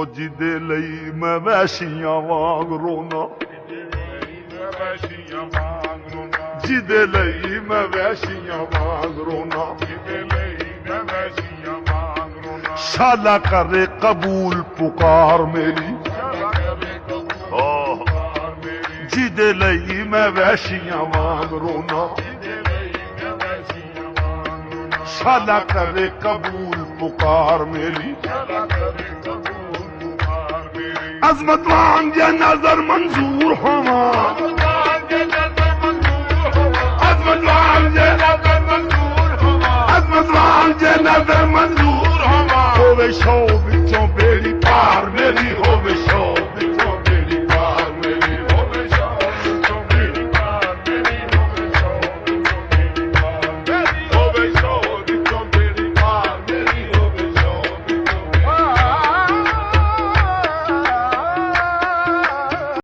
जिदे लई मैं वैशियां वांग रोना, जिदे लई मैं वैशियां वांग रोना, शाला करे कबूल पुकार मेरी, जिदे लई मैं वैशियां वांग रोना, शाला करे कबूल पुकार मेरी। अजमत वांग जे नजर मंजूर होवा, अजमत वांग जे नजर मंजूर होवा, अजमत वांग जे नजर मंजूर होवा, होवे शौक